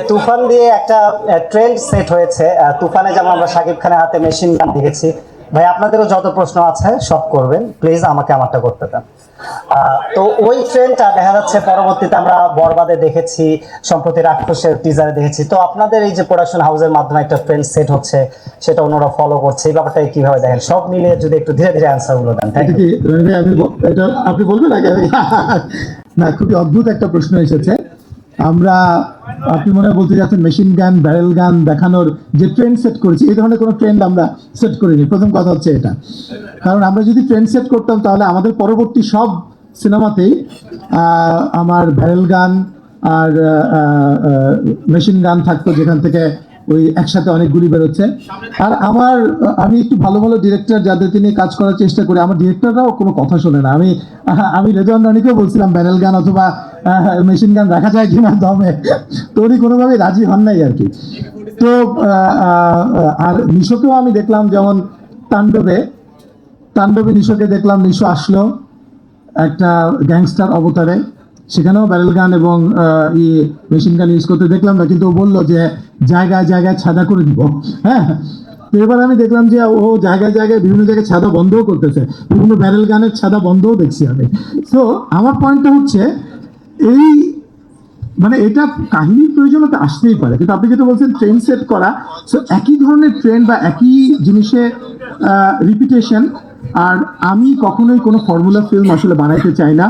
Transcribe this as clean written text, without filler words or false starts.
তুফান দিয়ে একটা trend set হয়েছে। তুফানে যেমন আমরা শাকিব খানের হাতে মেশিন গান দেখেছি, ভাই আপনাদেরও যত প্রশ্ন আছে সব করবেন, প্লিজ আমাকে আমারটা করতে দেন। তো ওই ট্রেন্ডটা দেখা যাচ্ছে পরবর্তীতে আমরা বরবাদে দেখেছি, সম্প্রতি রাক্ষসের টিজারে দেখেছি। তো আপনাদের এই যে প্রোডাকশন হাউসের মাধ্যমে একটা ট্রেন্ড সেট হচ্ছে, সেটা অন্যরা ফলো করছে, এই ব্যাপারটা কিভাবে দেখেন? সব মিলিয়ে যদি একটু ধীরে ধীরে অ্যান্সার গুলো দেন। থ্যাংক এটা ইউ। কি এটা আপনি বলবেন আগে? না, খুবই অদ্ভুত একটা প্রশ্ন এসেছে। আমরা, আপনি মনে হয় বলতে যাচ্ছেন মেশিন গান, ব্যারেল গান দেখানোর যে ট্রেন্ড সেট করেছি, এই ধরনের কোনো ট্রেন্ড আমরা সেট করিনি। প্রথম কথা হচ্ছে এটা, কারণ আমরা যদি ট্রেন্ড সেট করতাম তাহলে আমাদের পরবর্তী সব সিনেমাতেই আমার ব্যারেল গান আর মেশিন গান থাকতো, যেখান থেকে ওই একসাথে অনেক গুলি বেরোচ্ছে। আর আমি একটু ভালো ভালো ডিরেক্টর যাদেরকে নিয়ে কাজ করার চেষ্টা করি, আমার ডিরেক্টররাও কোনো কথা শোনে না। আমি রেজওয়ান রনিকেও বলছিলাম ব্যারেল গান অথবা মেশিন গান রাখা যায় কিনা দমে, তো উনি কোনোভাবেই রাজি হন নাই আর কি। তো আর নিশোকেও আমি দেখলাম, যেমন তাণ্ডবে তাণ্ডবে নিশোকে দেখলাম, নিশো আসলো একটা গ্যাংস্টার অবতারে, সেখানেও ব্যারেল গান এবং মেশিন গান ইউজ করতে দেখলাম না, কিন্তু ও বললো যে জায়গায় জায়গায় ছাদা করে দিব। হ্যাঁ, তো এবার আমি দেখলাম যে ও জায়গায় জায়গায় বিভিন্ন জায়গায় ছাদা বন্ধও করতেছে, বিভিন্ন ব্যারেল গানের ছাদা বন্ধও দেখছি আমি। তো আমার পয়েন্টটা হচ্ছে এই, মানে এটা কাহিনীর প্রয়োজনীয়তা আসতেই পারে, কিন্তু আপনি যেটা বলছেন ট্রেন্ড সেট করা, সো একই ধরনের ট্রেন্ড বা একই জিনিসে রিপিটেশন। আর আমি কখনোই কোনো ফর্মুলা ফিল্ম আসলে বানাইতে চাই না।